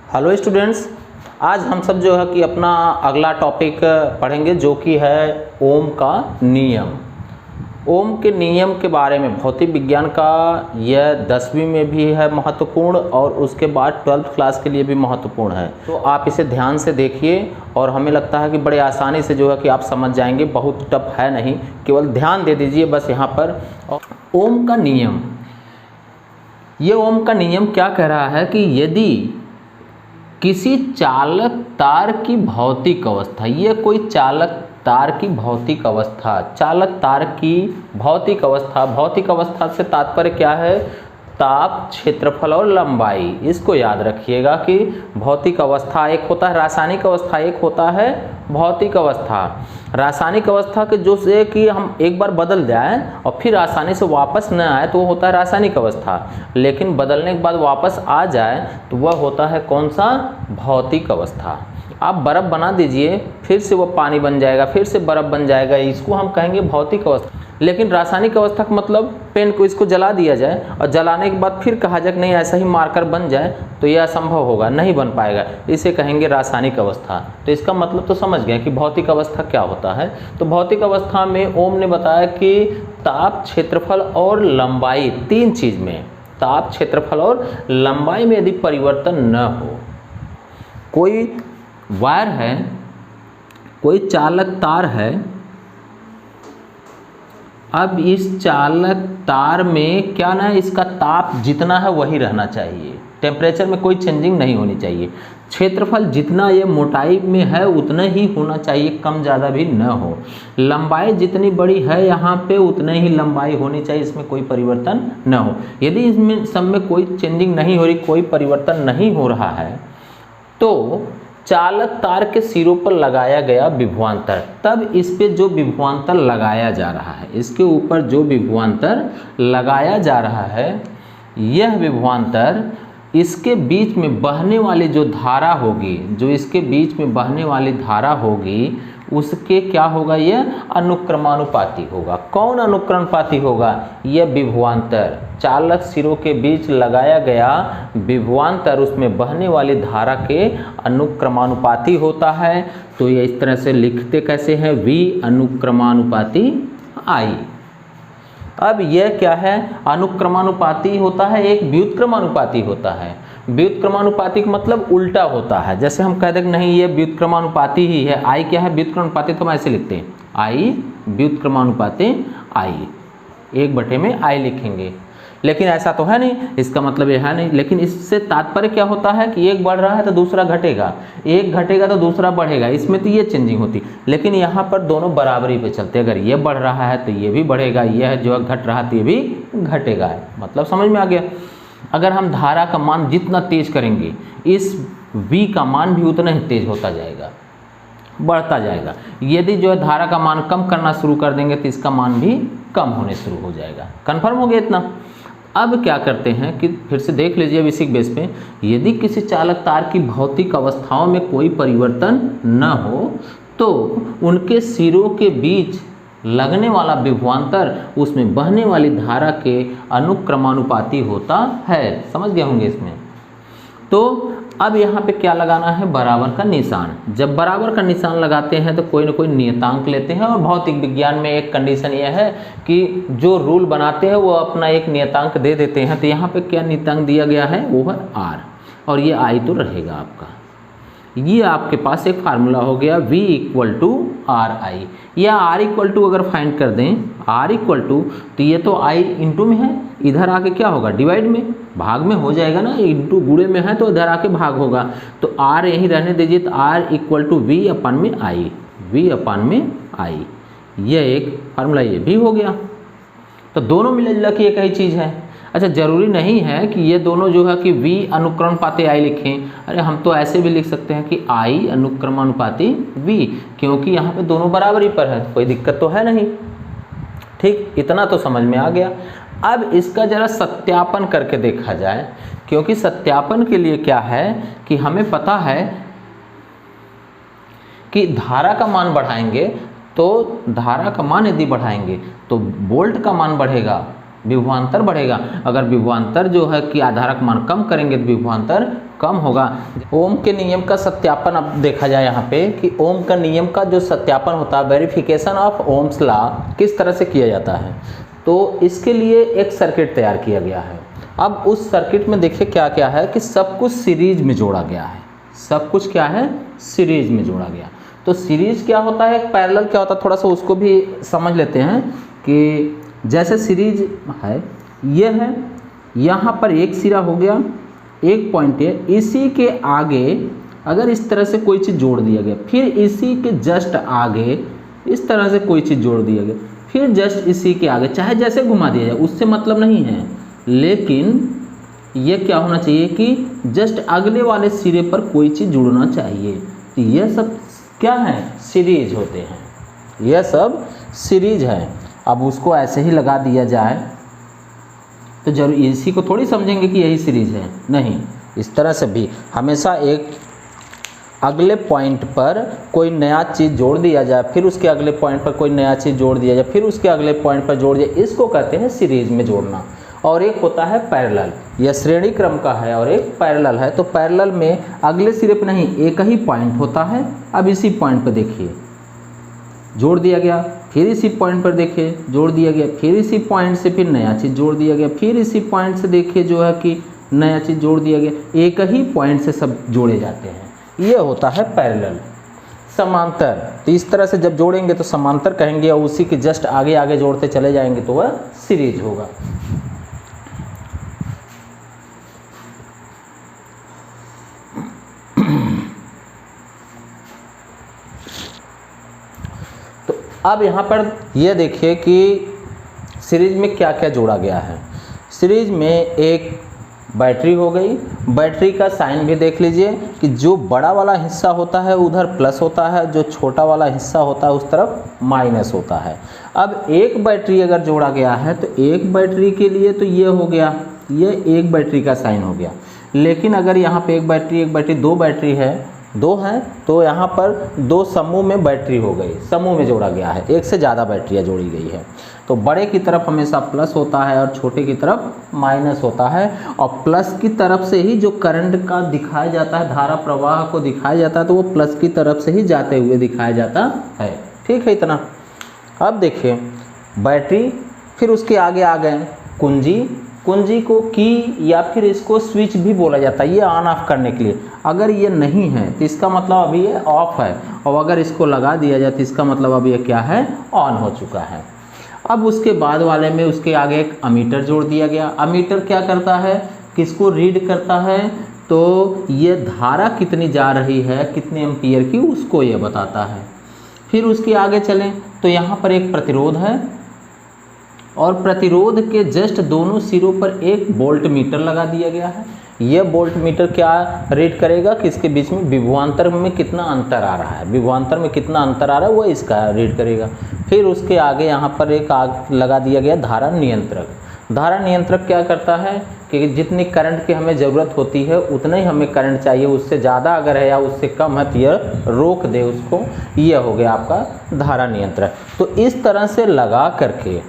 Hello students, आज हम सब जो है कि अपना अगला टॉपिक पढ़ेंगे जो कि है ओम का नियम। ओम के नियम के बारे में भौतिक विज्ञान का यह 10वीं में भी है महत्वपूर्ण और उसके बाद 12th क्लास के लिए भी महत्वपूर्ण है। तो आप इसे ध्यान से देखिए और हमें लगता है कि बड़े आसानी से जो है कि आप समझ जाएंगे, बहुत टफ है नहीं, केवल ध्यान दे दीजिए बस यहाँ पर। ओम का नियम, ये ओम का नियम क्या कह रहा है कि यदि किसी चालक तार की भौतिक अवस्था, ये कोई चालक तार की भौतिक अवस्था, चालक तार की भौतिक अवस्था, भौतिक अवस्था से तात्पर्य क्या है? ताप, क्षेत्रफल और लंबाई। इसको याद रखिएगा कि भौतिक अवस्था एक होता है रासायनिक अवस्था, एक होता है भौतिक अवस्था। रासायनिक अवस्था के जो से कि हम एक बार बदल जाए और फिर आसानी से वापस न आए तो वो होता है रासायनिक अवस्था, लेकिन बदलने के बाद वापस आ जाए तो वह होता है कौन सा? भौतिक अवस्था। आप बर्फ़ बना दीजिए, फिर से वो पानी बन जाएगा, फिर से बर्फ़ बन जाएगा, इसको हम कहेंगे भौतिक अवस्था। लेकिन रासायनिक अवस्था का मतलब पेन को इसको जला दिया जाए और जलाने के बाद फिर कहा जाए कि नहीं ऐसा ही मार्कर बन जाए, तो यह असंभव होगा, नहीं बन पाएगा, इसे कहेंगे रासायनिक अवस्था। तो इसका मतलब तो समझ गए कि भौतिक अवस्था क्या होता है। तो भौतिक अवस्था में ओम ने बताया कि ताप, क्षेत्रफल और लंबाई, तीन चीज़ में, ताप, क्षेत्रफल और लंबाई में यदि परिवर्तन न हो, कोई वायर है, कोई चालक तार है, अब इस चालक तार में क्या ना, इसका ताप जितना है वही रहना चाहिए, टेम्परेचर में कोई चेंजिंग नहीं होनी चाहिए। क्षेत्रफल जितना ये मोटाई में है उतना ही होना चाहिए, कम ज़्यादा भी न हो। लंबाई जितनी बड़ी है यहाँ पे उतने ही लंबाई होनी चाहिए, इसमें कोई परिवर्तन न हो। यदि इसमें सब में कोई चेंजिंग नहीं हो रही, कोई परिवर्तन नहीं हो रहा है, तो चालक तार के सिरों पर लगाया गया विभवांतर, तब इस पे जो विभवांतर लगाया जा रहा है, इसके ऊपर जो विभवांतर लगाया जा रहा है, यह विभवांतर इसके बीच में बहने वाली जो धारा होगी, जो इसके बीच में बहने वाली धारा होगी, उसके क्या होगा? यह अनुक्रमानुपाती होगा। कौन अनुक्रमानुपाती होगा? यह विभवांतर, चालक सिरों के बीच लगाया गया विभवांतर उसमें बहने वाली धारा के अनुक्रमानुपाती होता है। तो ये इस तरह से लिखते कैसे हैं? V अनुक्रमानुपाती I। अब यह क्या है? अनुक्रमानुपाती होता है, एक व्युत्क्रमानुपाती होता है। व्युत्क्रमानुपाती का मतलब उल्टा होता है। जैसे हम कह दें कि नहीं ये व्युत्क्रमानुपाती ही है, I क्या है? व्युत्क्रमानुपाती, तो हम ऐसे लिखते हैं I व्युत्क्रमानुपाती I, 1/में I लिखेंगे, लेकिन ऐसा तो है नहीं, इसका मतलब यह है नहीं। लेकिन इससे तात्पर्य क्या होता है कि एक बढ़ रहा है तो दूसरा घटेगा, एक घटेगा तो दूसरा बढ़ेगा, इसमें तो ये चेंजिंग होती। लेकिन यहाँ पर दोनों बराबरी पे चलते, अगर ये बढ़ रहा है तो ये भी बढ़ेगा, यह जो है घट रहा है तो ये भी घटेगा। मतलब समझ में आ गया? अगर हम धारा का मान जितना तेज करेंगे, इस V का मान भी उतना ही तेज होता जाएगा, बढ़ता जाएगा। यदि जो है धारा का मान कम करना शुरू कर देंगे तो इसका मान भी कम होने शुरू हो जाएगा। कन्फर्म हो गया इतना? अब क्या करते हैं कि फिर से देख लीजिए अब इसी बेस पे, यदि किसी चालक तार की भौतिक अवस्थाओं में कोई परिवर्तन न हो तो उनके सिरों के बीच लगने वाला विभवांतर उसमें बहने वाली धारा के अनुक्रमानुपाती होता है। समझ गए होंगे इसमें? तो अब यहाँ पे क्या लगाना है? बराबर का निशान। जब बराबर का निशान लगाते हैं तो कोई ना कोई नियतांक लेते हैं, और भौतिक विज्ञान में एक कंडीशन यह है कि जो रूल बनाते हैं वो अपना एक नियतांक दे देते हैं। तो यहाँ पे क्या नियतांक दिया गया है? वो है R, और ये I तो रहेगा आपका। ये आपके पास एक फार्मूला हो गया V = RI, या R = अगर फाइंड कर दें R = तो ये तो I इंटू में है, इधर आके क्या होगा? डिवाइड में, भाग में हो जाएगा ना, इंटू गुणे में है तो इधर आके भाग होगा। तो R यहीं रहने दीजिए, तो R = V/I, V/I, यह एक फार्मूला ये भी हो गया। तो दोनों मिला जुला के एक ही चीज़ है। अच्छा, ज़रूरी नहीं है कि ये दोनों जो है कि V अनुक्रमानुपाती I लिखें, अरे हम तो ऐसे भी लिख सकते हैं कि I अनुक्रमानुपाती V, क्योंकि यहाँ पे दोनों बराबरी पर है, कोई दिक्कत तो है नहीं। ठीक, इतना तो समझ में आ गया। अब इसका ज़रा सत्यापन करके देखा जाए, क्योंकि सत्यापन के लिए क्या है कि हमें पता है कि धारा का मान बढ़ाएंगे तो धारा का मान यदि बढ़ाएंगे तो वोल्ट का मान बढ़ेगा, विभवांतर बढ़ेगा। अगर विभवांतर जो है कि आधारक मान कम करेंगे तो विभवांतर कम होगा। ओम के नियम का सत्यापन अब देखा जाए यहाँ पे कि ओम का नियम का जो सत्यापन होता है, वेरिफिकेशन ऑफ ओम्स लॉ किस तरह से किया जाता है। तो इसके लिए एक सर्किट तैयार किया गया है। अब उस सर्किट में देखिए क्या क्या है कि सब कुछ सीरीज में जोड़ा गया है। सब कुछ क्या है, सीरीज में जोड़ा गया। तो सीरीज क्या होता है, पैरेलल क्या होता है, थोड़ा सा उसको भी समझ लेते हैं कि जैसे सीरीज है, ये है, यहाँ पर एक सिरा हो गया, एक पॉइंट है, इसी के आगे अगर इस तरह से कोई चीज़ जोड़ दिया गया, फिर इसी के जस्ट आगे इस तरह से कोई चीज़ जोड़ दिया गया, फिर जस्ट इसी के आगे, चाहे जैसे घुमा दिया जाए उससे मतलब नहीं है, लेकिन ये क्या होना चाहिए कि जस्ट अगले वाले सिरे पर कोई चीज़ जुड़ना चाहिए। तो यह सब क्या है, सीरीज होते हैं, यह सब सीरीज है। अब उसको ऐसे ही लगा दिया जाए तो जरूर इसी को थोड़ी समझेंगे कि यही सीरीज है, नहीं, इस तरह से भी हमेशा एक अगले पॉइंट पर कोई नया चीज़ जोड़ दिया जाए, फिर उसके अगले पॉइंट पर कोई नया चीज़ जोड़ दिया जाए, फिर उसके अगले पॉइंट पर जोड़ दिया, इसको कहते हैं सीरीज में जोड़ना। और एक होता है पैरेलल, यह श्रेणी क्रम का है, और एक पैरेलल है। तो पैरेलल में अगले सिरे पर नहीं, एक ही पॉइंट होता है। अब इसी पॉइंट पर देखिए जोड़ दिया गया, फिर इसी पॉइंट पर देखिए जोड़ दिया गया, फिर इसी पॉइंट से फिर नया चीज़ जोड़ दिया गया, फिर इसी पॉइंट से देखिए जो है कि नया चीज़ जोड़ दिया गया, एक ही पॉइंट से सब जोड़े जाते हैं। ये होता है पैरेलल। समांतर, तो इस तरह से जब जोड़ेंगे तो समांतर कहेंगे, और उसी के जस्ट आगे आगे जोड़ते चले जाएंगे तो वह सीरीज होगा। अब यहाँ पर यह देखिए कि सीरीज में क्या क्या जोड़ा गया है। सीरीज में एक बैटरी हो गई, बैटरी का साइन भी देख लीजिए कि जो बड़ा वाला हिस्सा होता है उधर प्लस होता है, जो छोटा वाला हिस्सा होता है उस तरफ माइनस होता है। अब एक बैटरी अगर जोड़ा गया है तो एक बैटरी के लिए तो ये हो गया, ये एक बैटरी का साइन हो गया। लेकिन अगर यहाँ पे एक बैटरी दो बैटरी है, दो हैं, तो यहाँ पर दो समूह में बैटरी हो गई, समूह में जोड़ा गया है, एक से ज़्यादा बैटरियाँ जोड़ी गई है। तो बड़े की तरफ हमेशा प्लस होता है और छोटे की तरफ माइनस होता है, और प्लस की तरफ से ही जो करंट का दिखाया जाता है, धारा प्रवाह को दिखाया जाता है, तो वो प्लस की तरफ से ही जाते हुए दिखाया जाता है। ठीक है इतना। अब देखिए बैटरी, फिर उसके आगे आ गए कुंजी, कुंजी को की या फिर इसको स्विच भी बोला जाता है, ये ऑन ऑफ करने के लिए। अगर ये नहीं है तो इसका मतलब अभी ये ऑफ है, और अगर इसको लगा दिया जाए तो इसका मतलब अब ये क्या है, ऑन हो चुका है। अब उसके बाद वाले में उसके आगे एक अमीटर जोड़ दिया गया। अमीटर क्या करता है, किसको रीड करता है, तो ये धारा कितनी जा रही है, कितने एम्पीयर की, उसको ये बताता है। फिर उसके आगे चलें तो यहाँ पर एक प्रतिरोध है, और प्रतिरोध के जस्ट दोनों सिरों पर एक वोल्ट मीटर लगा दिया गया है। यह वोल्ट मीटर क्या रीड करेगा कि इसके बीच में विभवांतर में कितना अंतर आ रहा है, विभवांतर में कितना अंतर आ रहा है वो इसका रीड करेगा। फिर उसके आगे यहाँ पर एक आग लगा दिया गया धारा नियंत्रक। धारा नियंत्रक क्या करता है कि जितनी करंट की हमें ज़रूरत होती है उतना ही हमें करंट चाहिए, उससे ज़्यादा अगर है या उससे कम है तो यह रोक दे उसको। यह हो गया आपका धारा नियंत्रक। तो इस तरह से लगा करके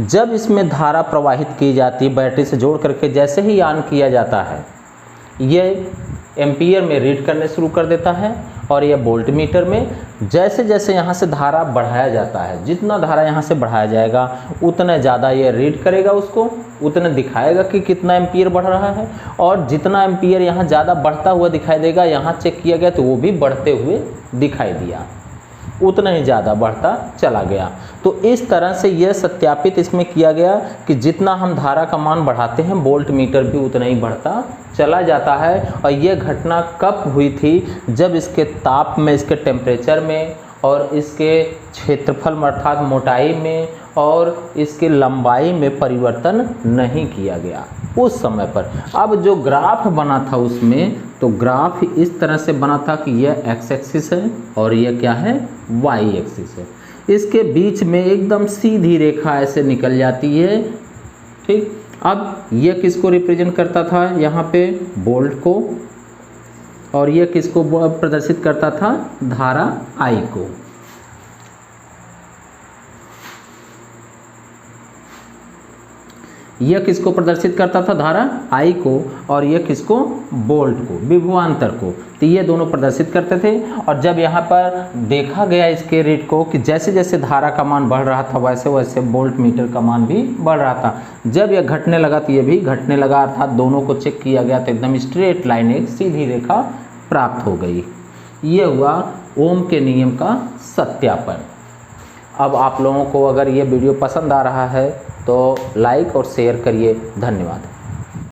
जब इसमें धारा प्रवाहित की जाती है बैटरी से जोड़ करके, जैसे ही ऑन किया जाता है ये एम्पीयर में रीड करने शुरू कर देता है, और यह वोल्ट मीटर में जैसे जैसे यहाँ से धारा बढ़ाया जाता है, जितना धारा यहाँ से बढ़ाया जाएगा उतना ज़्यादा ये रीड करेगा, उसको उतना दिखाएगा कि कितना एम्पीयर बढ़ रहा है। और जितना एम्पीयर यहाँ ज़्यादा बढ़ता हुआ दिखाई देगा, यहाँ चेक किया गया तो वो भी बढ़ते हुए दिखाई दिया, उतना ही ज़्यादा बढ़ता चला गया। तो इस तरह से यह सत्यापित इसमें किया गया कि जितना हम धारा का मान बढ़ाते हैं वोल्ट मीटर भी उतना ही बढ़ता चला जाता है। और यह घटना कब हुई थी, जब इसके ताप में, इसके टेम्परेचर में, और इसके क्षेत्रफल अर्थात मोटाई में और इसके लंबाई में परिवर्तन नहीं किया गया उस समय पर। अब जो ग्राफ बना था उसमें, तो ग्राफ इस तरह से बना था कि यह एक्स एक्सिस है और यह क्या है, वाई एक्सिस है। इसके बीच में एकदम सीधी रेखा ऐसे निकल जाती है। ठीक, अब यह किसको रिप्रेजेंट करता था, यहाँ पे वोल्ट को, और यह किसको प्रदर्शित करता था, धारा आई को। यह किसको प्रदर्शित करता था, धारा I को, और यह किसको, वोल्ट को, विभवांतर को। तो ये दोनों प्रदर्शित करते थे। और जब यहाँ पर देखा गया इसके रीड को कि जैसे जैसे धारा का मान बढ़ रहा था वैसे वैसे वोल्ट मीटर का मान भी बढ़ रहा था। जब यह घटने लगा तो ये भी घटने लगा, अर्थात दोनों को चेक किया गया तो एकदम स्ट्रेट लाइन, एक सीधी रेखा प्राप्त हो गई। ये हुआ ओम के नियम का सत्यापन। अब आप लोगों को अगर ये वीडियो पसंद आ रहा है तो लाइक और शेयर करिए। धन्यवाद।